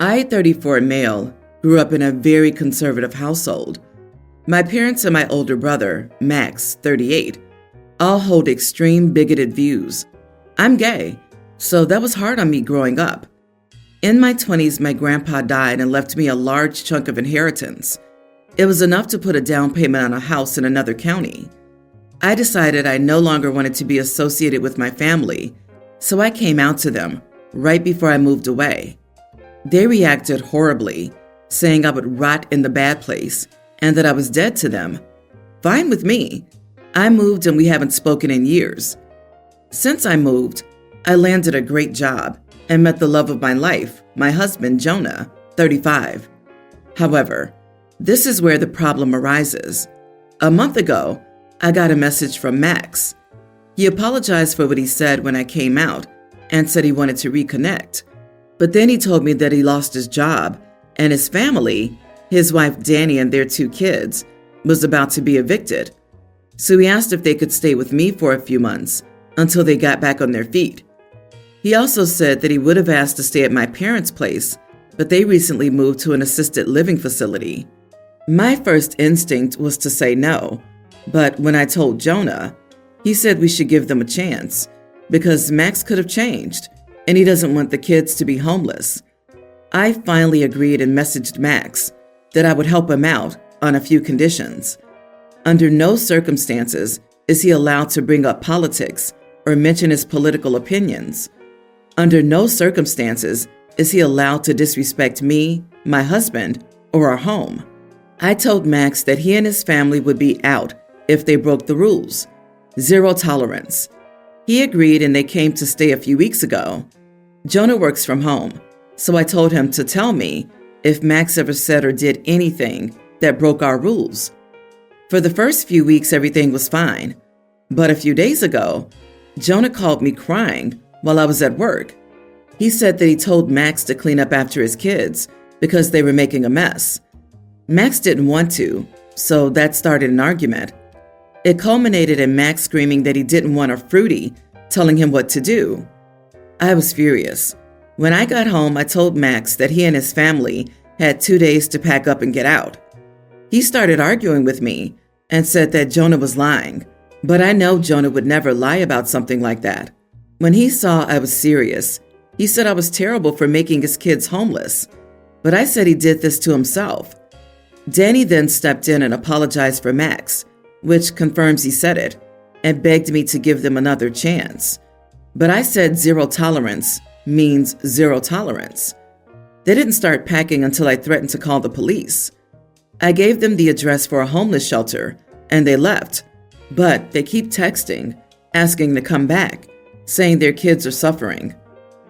I, 34 male, grew up in a very conservative household. My parents and my older brother, Max, 38, all hold extreme bigoted views. I'm gay, so that was hard on me growing up. In my 20s, my grandpa died and left me a large chunk of inheritance. It was enough to put a down payment on a house in another county. I decided I no longer wanted to be associated with my family, so I came out to them right before I moved away. They reacted horribly, saying I would rot in the bad place and that I was dead to them. Fine with me. I moved and we haven't spoken in years. Since I moved, I landed a great job and met the love of my life, my husband, Jonah, 35. However, this is where the problem arises. A month ago, I got a message from Max. He apologized for what he said when I came out and said he wanted to reconnect. But then he told me that he lost his job and his family, his wife Danny and their 2 kids, was about to be evicted. So he asked if they could stay with me for a few months until they got back on their feet. He also said that he would have asked to stay at my parents' place, but they recently moved to an assisted living facility. My first instinct was to say no, but when I told Jonah, he said we should give them a chance because Max could have changed and he doesn't want the kids to be homeless. I finally agreed and messaged Max that I would help him out on a few conditions. Under no circumstances is he allowed to bring up politics or mention his political opinions. Under no circumstances is he allowed to disrespect me, my husband, or our home. I told Max that he and his family would be out if they broke the rules. Zero tolerance. He agreed and they came to stay a few weeks ago. Jonah works from home, so I told him to tell me if Max ever said or did anything that broke our rules. For the first few weeks, everything was fine. But a few days ago, Jonah called me crying while I was at work. He said that he told Max to clean up after his kids because they were making a mess. Max didn't want to, so that started an argument. It culminated in Max screaming that he didn't want a fruity telling him what to do. I was furious. When I got home, I told Max that he and his family had 2 days to pack up and get out. He started arguing with me and said that Jonah was lying, but I know Jonah would never lie about something like that. When he saw I was serious, he said I was terrible for making his kids homeless, but I said he did this to himself. Danny then stepped in and apologized for Max, which confirms he said it, and begged me to give them another chance. But I said zero tolerance means zero tolerance. They didn't start packing until I threatened to call the police. I gave them the address for a homeless shelter, and they left, but they keep texting, asking to come back, saying their kids are suffering.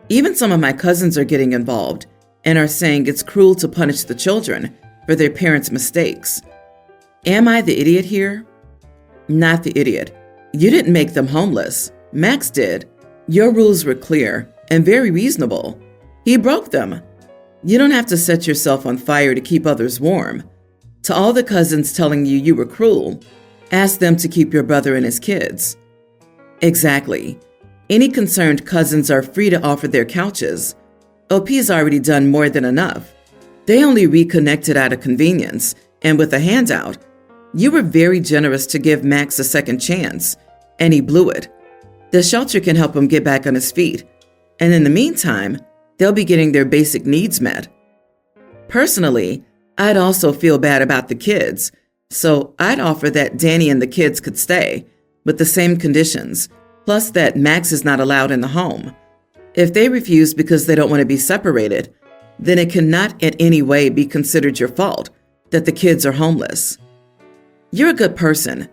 Even some of my cousins are getting involved and are saying it's cruel to punish the children for their parents' mistakes. Am I the idiot here? Not the idiot. You didn't make them homeless. Max did. Your rules were clear and very reasonable. He broke them. You don't have to set yourself on fire to keep others warm. To all the cousins telling you you were cruel, ask them to keep your brother and his kids. Exactly. Any concerned cousins are free to offer their couches. OP's already done more than enough. They only reconnected out of convenience and with a handout. You were very generous to give Max a second chance, and he blew it. The shelter can help him get back on his feet, and in the meantime, they'll be getting their basic needs met. Personally, I'd also feel bad about the kids, so I'd offer that Danny and the kids could stay, with the same conditions, plus that Max is not allowed in the home. If they refuse because they don't want to be separated, then it cannot in any way be considered your fault that the kids are homeless. You're a good person.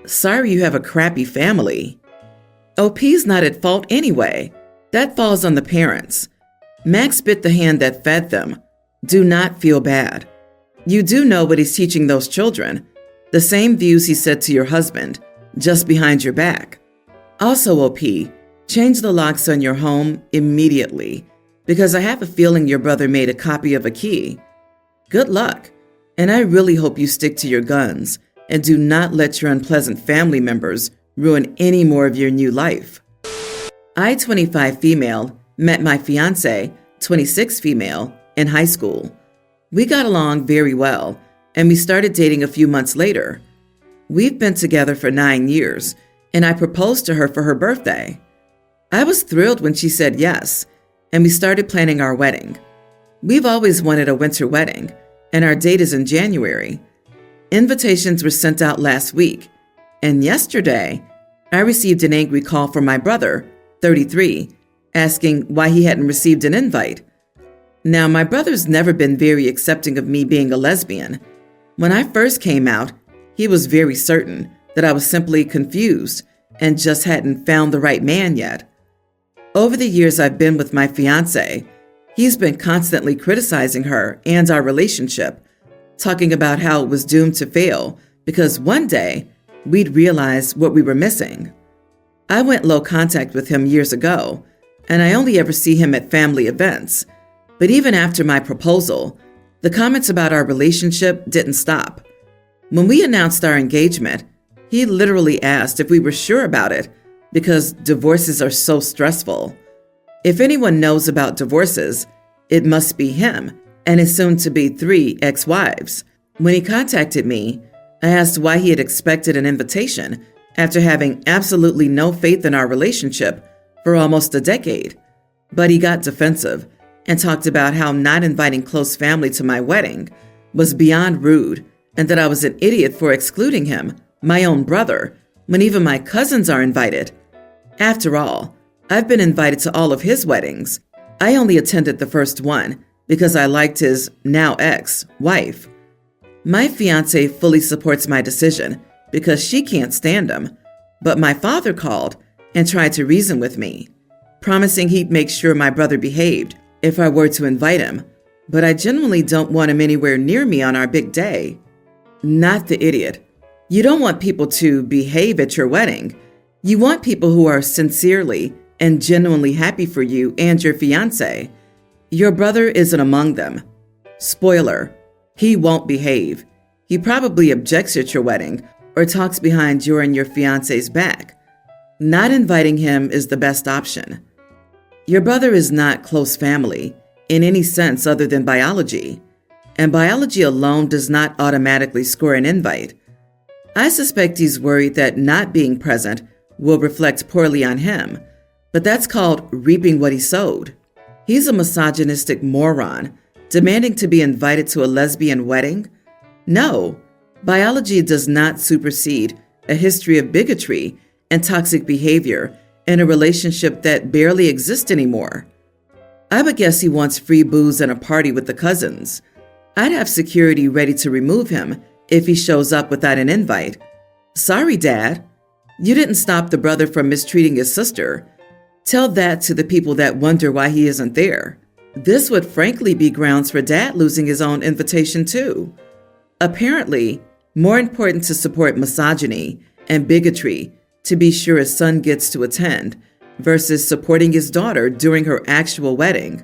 Sorry you have a crappy family. OP's not at fault anyway. That falls on the parents. Max bit the hand that fed them. Do not feel bad. You do know what he's teaching those children. The same views he said to your husband, just behind your back. Also, OP, change the locks on your home immediately, because I have a feeling your brother made a copy of a key. Good luck, and I really hope you stick to your guns and do not let your unpleasant family members ruin any more of your new life. I, 25 female, met my fiancé, 26 female, in high school. We got along very well, and we started dating a few months later. We've been together for 9 years, and I proposed to her for her birthday. I was thrilled when she said yes, and we started planning our wedding. We've always wanted a winter wedding, and our date is in January. Invitations were sent out last week, and yesterday, I received an angry call from my brother, 33, asking why he hadn't received an invite. Now, my brother's never been very accepting of me being a lesbian. When I first came out, he was very certain that I was simply confused and just hadn't found the right man yet. Over the years I've been with my fiancé, he's been constantly criticizing her and our relationship, talking about how it was doomed to fail because one day we'd realize what we were missing. I went low contact with him years ago, and I only ever see him at family events. But even after my proposal, the comments about our relationship didn't stop. When we announced our engagement, he literally asked if we were sure about it because divorces are so stressful. If anyone knows about divorces, it must be him and his soon-to-be 3 ex-wives. When he contacted me, I asked why he had expected an invitation after having absolutely no faith in our relationship for almost a decade. But he got defensive and talked about how not inviting close family to my wedding was beyond rude and that I was an idiot for excluding him, my own brother, when even my cousins are invited. After all, I've been invited to all of his weddings. I only attended the first one because I liked his now ex-wife. My fiancé fully supports my decision because she can't stand him, but my father called and tried to reason with me, promising he'd make sure my brother behaved if I were to invite him, but I genuinely don't want him anywhere near me on our big day. Not the idiot. You don't want people to behave at your wedding. You want people who are sincerely and genuinely happy for you and your fiancé. Your brother isn't among them. Spoiler, he won't behave. He probably objects at your wedding or talks behind your and your fiancé's back. Not inviting him is the best option. Your brother is not close family in any sense other than biology, and biology alone does not automatically score an invite. I suspect he's worried that not being present will reflect poorly on him, but that's called reaping what he sowed. He's a misogynistic moron, demanding to be invited to a lesbian wedding? No, biology does not supersede a history of bigotry and toxic behavior in a relationship that barely exists anymore. I would guess he wants free booze and a party with the cousins. I'd have security ready to remove him if he shows up without an invite. Sorry, Dad. You didn't stop the brother from mistreating his sister. Tell that to the people that wonder why he isn't there. This would frankly be grounds for Dad losing his own invitation too. Apparently, more important to support misogyny and bigotry to be sure his son gets to attend versus supporting his daughter during her actual wedding.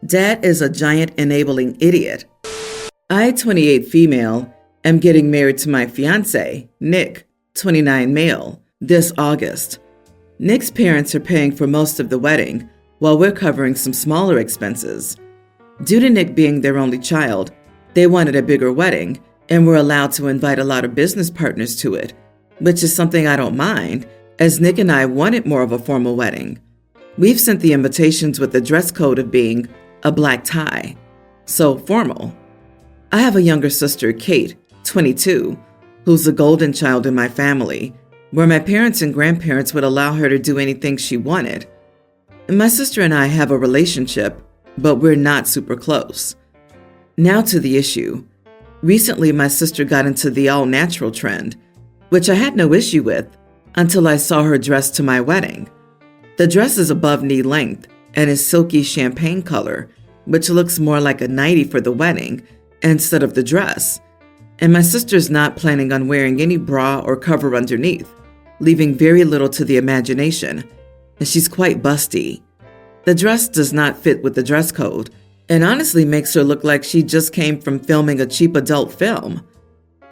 Dad is a giant enabling idiot. I, 28 female, am getting married to my fiancé, Nick, 29 male, this August. Nick's parents are paying for most of the wedding while we're covering some smaller expenses. Due to Nick being their only child, they wanted a bigger wedding and were allowed to invite a lot of business partners to it, which is something I don't mind, as Nick and I wanted more of a formal wedding. We've sent the invitations with the dress code of being a black tie, so formal. I have a younger sister, Kate, 22, who's the golden child in my family, where my parents and grandparents would allow her to do anything she wanted. My sister and I have a relationship, but we're not super close. Now to the issue. Recently, my sister got into the all-natural trend, which I had no issue with until I saw her dress to my wedding. The dress is above knee length and is silky champagne color, which looks more like a nightie for the wedding instead of the dress. And my sister's not planning on wearing any bra or cover underneath, leaving very little to the imagination, and she's quite busty. The dress does not fit with the dress code, and honestly makes her look like she just came from filming a cheap adult film.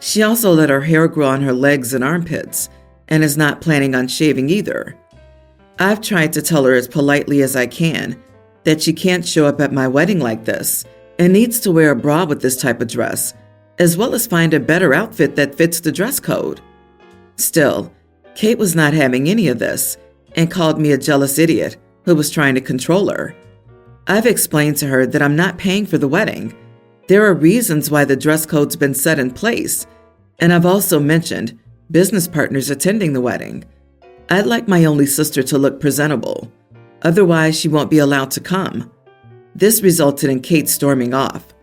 She also let her hair grow on her legs and armpits, and is not planning on shaving either. I've tried to tell her as politely as I can that she can't show up at my wedding like this, and needs to wear a bra with this type of dress, as well as find a better outfit that fits the dress code. Still, Kate was not having any of this and called me a jealous idiot who was trying to control her. I've explained to her that I'm not paying for the wedding. There are reasons why the dress code's been set in place, and I've also mentioned business partners attending the wedding. I'd like my only sister to look presentable. Otherwise, she won't be allowed to come. This resulted in Kate storming off.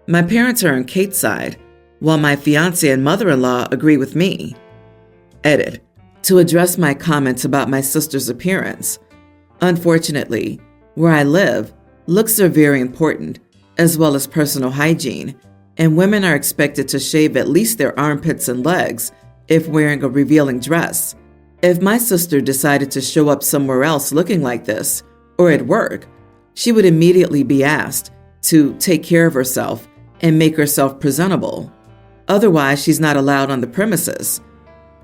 My parents are on Kate's side, while my fiancé and mother-in-law agree with me. Edit. To address my comments about my sister's appearance. Unfortunately, where I live, looks are very important, as well as personal hygiene, and women are expected to shave at least their armpits and legs if wearing a revealing dress. If my sister decided to show up somewhere else looking like this, or at work, she would immediately be asked to take care of herself and make herself presentable. Otherwise, she's not allowed on the premises.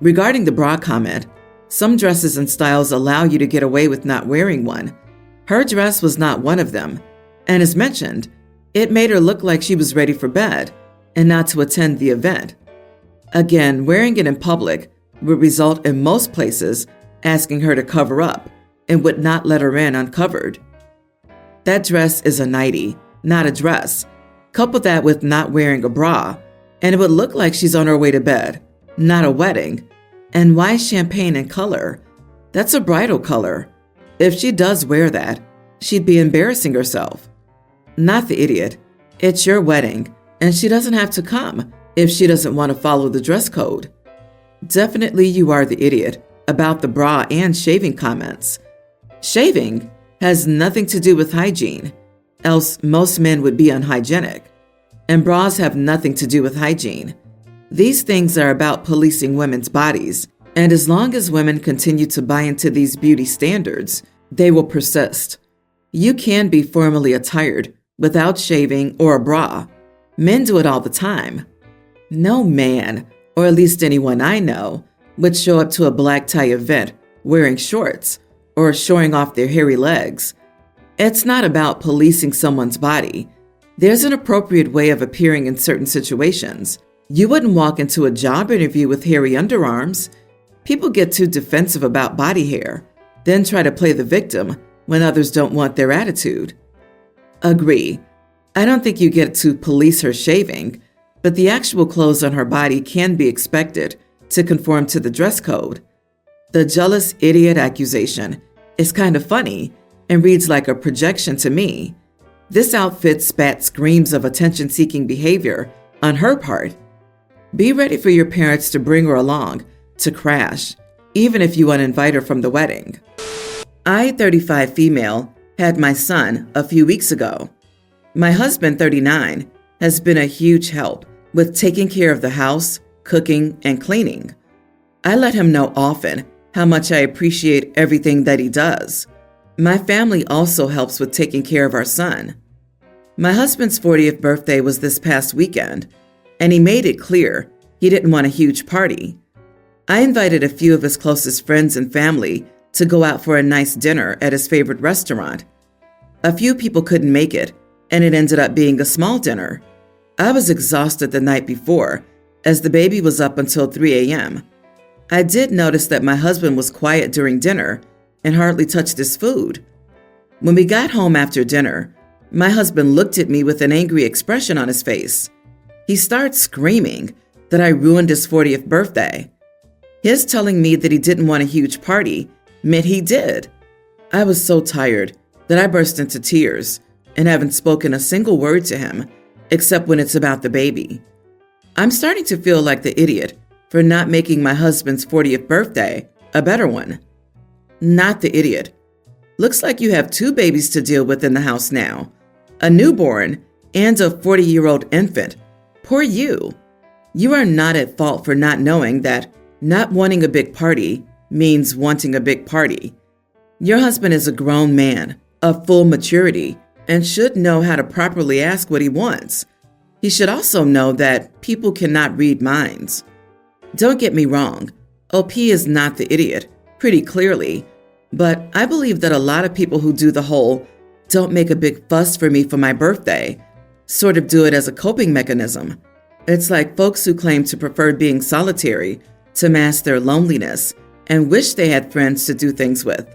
Regarding the bra comment, some dresses and styles allow you to get away with not wearing one. Her dress was not one of them, and as mentioned, it made her look like she was ready for bed and not to attend the event. Again, wearing it in public would result in most places asking her to cover up and would not let her in uncovered. That dress is a nightie, not a dress. Couple that with not wearing a bra, and it would look like she's on her way to bed, not a wedding. And why champagne in color? That's a bridal color. If she does wear that, she'd be embarrassing herself. Not the idiot. It's your wedding, and she doesn't have to come if she doesn't want to follow the dress code. Definitely you are the idiot about the bra and shaving comments. Shaving has nothing to do with hygiene, else most men would be unhygienic. And bras have nothing to do with hygiene. These things are about policing women's bodies, and as long as women continue to buy into these beauty standards, they will persist. You can be formally attired without shaving or a bra. Men do it all the time. No man, or at least anyone I know, would show up to a black tie event wearing shorts or showing off their hairy legs. It's not about policing someone's body. There's an appropriate way of appearing in certain situations. You wouldn't walk into a job interview with hairy underarms. People get too defensive about body hair, then try to play the victim when others don't want their attitude. Agree. I don't think you get to police her shaving, but the actual clothes on her body can be expected to conform to the dress code. The jealous idiot accusation is kind of funny and reads like a projection to me. This outfit spat screams of attention-seeking behavior on her part. Be ready for your parents to bring her along to crash, even if you uninvite her from the wedding. I, 35 female, had my son a few weeks ago. My husband, 39, has been a huge help with taking care of the house, cooking, and cleaning. I let him know often how much I appreciate everything that he does. My family also helps with taking care of our son. My husband's 40th birthday was this past weekend, and he made it clear he didn't want a huge party. I invited a few of his closest friends and family to go out for a nice dinner at his favorite restaurant. A few people couldn't make it, and it ended up being a small dinner. I was exhausted the night before, as the baby was up until 3 a.m. I did notice that my husband was quiet during dinner and hardly touched his food. When we got home after dinner, my husband looked at me with an angry expression on his face. He started screaming that I ruined his 40th birthday. His telling me that he didn't want a huge party meant he did. I was so tired that I burst into tears and haven't spoken a single word to him, except when it's about the baby. I'm starting to feel like the idiot for not making my husband's 40th birthday a better one. Not the idiot. Looks like you have 2 babies to deal with in the house now, a newborn and a 40-year-old infant. Poor you. You are not at fault for not knowing that not wanting a big party means wanting a big party. Your husband is a grown man of full maturity and should know how to properly ask what he wants. He should also know that people cannot read minds. Don't get me wrong, OP is not the idiot, pretty clearly, but I believe that a lot of people who do the whole "don't make a big fuss for me for my birthday" sort of do it as a coping mechanism. It's like folks who claim to prefer being solitary to mask their loneliness and wish they had friends to do things with.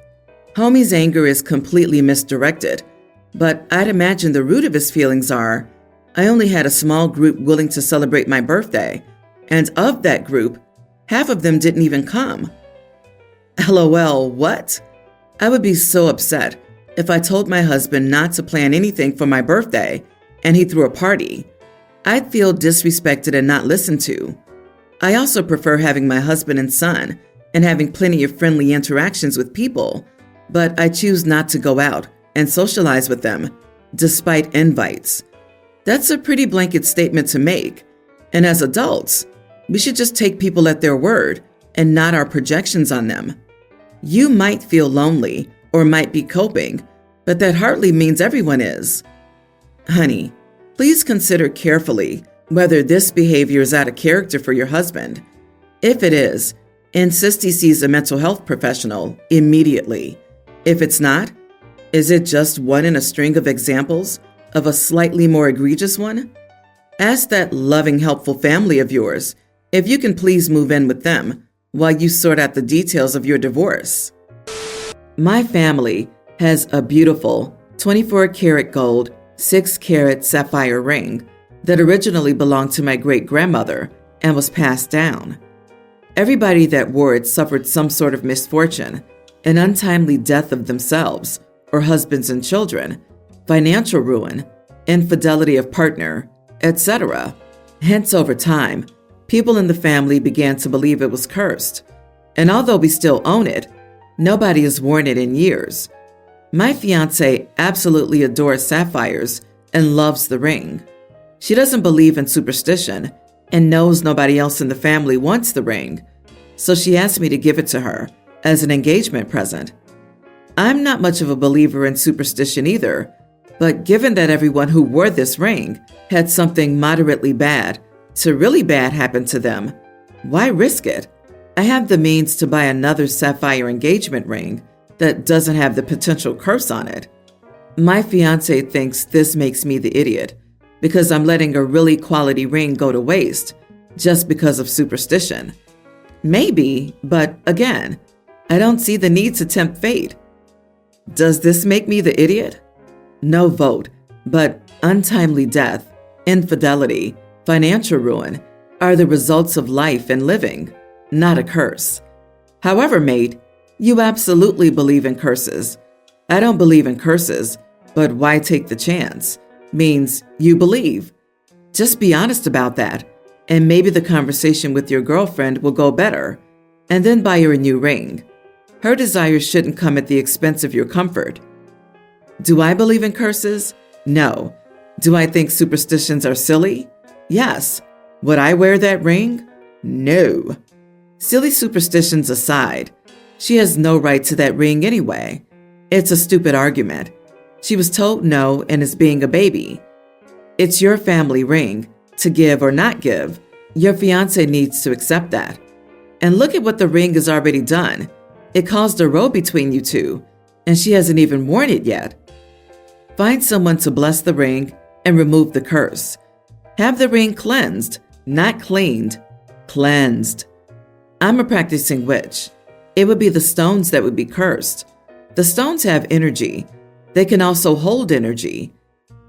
Homie's anger is completely misdirected, but I'd imagine the root of his feelings are, I only had a small group willing to celebrate my birthday, and of that group, half of them didn't even come. LOL, what? I would be so upset if I told my husband not to plan anything for my birthday and he threw a party. I'd feel disrespected and not listened to. I also prefer having my husband and son and having plenty of friendly interactions with people, but I choose not to go out and socialize with them, despite invites. That's a pretty blanket statement to make, and as adults, we should just take people at their word and not our projections on them. You might feel lonely or might be coping, but that hardly means everyone is. Honey, please consider carefully whether this behavior is out of character for your husband. If it is, insist he sees a mental health professional immediately. If it's not, is it just one in a string of examples of a slightly more egregious one? Ask that loving, helpful family of yours if you can please move in with them while you sort out the details of your divorce. My family has a beautiful 24-karat gold, 6-carat sapphire ring that originally belonged to my great-grandmother and was passed down. Everybody that wore it suffered some sort of misfortune, an untimely death of themselves or husbands and children, financial ruin, infidelity of partner, etc. Hence, over time, people in the family began to believe it was cursed. And although we still own it, nobody has worn it in years. My fiancé absolutely adores sapphires and loves the ring. She doesn't believe in superstition and knows nobody else in the family wants the ring, so she asked me to give it to her as an engagement present. I'm not much of a believer in superstition either, but given that everyone who wore this ring had something moderately bad to really bad happen to them, why risk it? I have the means to buy another sapphire engagement ring that doesn't have the potential curse on it. My fiancé thinks this makes me the idiot because I'm letting a really quality ring go to waste just because of superstition. Maybe, but again, I don't see the need to tempt fate. Does this make me the idiot? No vote, but untimely death, infidelity, financial ruin are the results of life and living, not a curse. However, mate, you absolutely believe in curses. I don't believe in curses, but why take the chance? Means you believe. Just be honest about that, and maybe the conversation with your girlfriend will go better, and then buy her a new ring. Her desires shouldn't come at the expense of your comfort. Do I believe in curses? No. Do I think superstitions are silly? Yes. Would I wear that ring? No. Silly superstitions aside, she has no right to that ring anyway. It's a stupid argument. She was told no and is being a baby. It's your family ring, to give or not give. Your fiancé needs to accept that. And look at what the ring has already done. It caused a row between you two, and she hasn't even worn it yet. Find someone to bless the ring and remove the curse. Have the ring cleansed, not cleaned, cleansed. I'm a practicing witch. It would be the stones that would be cursed. The stones have energy. They can also hold energy.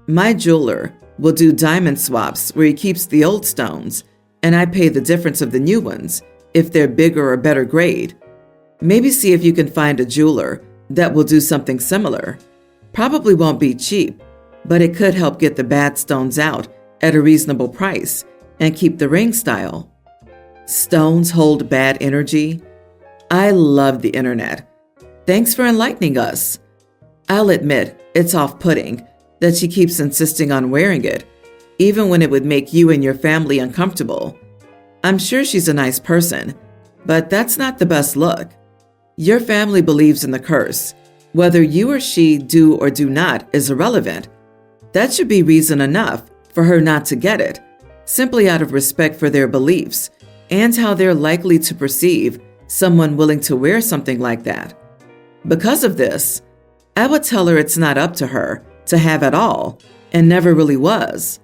My jeweler will do diamond swaps where he keeps the old stones, and I pay the difference of the new ones if they're bigger or better grade. Maybe see if you can find a jeweler that will do something similar. Probably won't be cheap, but it could help get the bad stones out at a reasonable price and keep the ring style. Stones hold bad energy? I love the internet. Thanks for enlightening us. I'll admit it's off-putting that she keeps insisting on wearing it, even when it would make you and your family uncomfortable. I'm sure she's a nice person, but that's not the best look. Your family believes in the curse. Whether you or she do or do not is irrelevant. That should be reason enough for her not to get it, simply out of respect for their beliefs and how they're likely to perceive someone willing to wear something like that. Because of this, I would tell her it's not up to her to have at all, and never really was.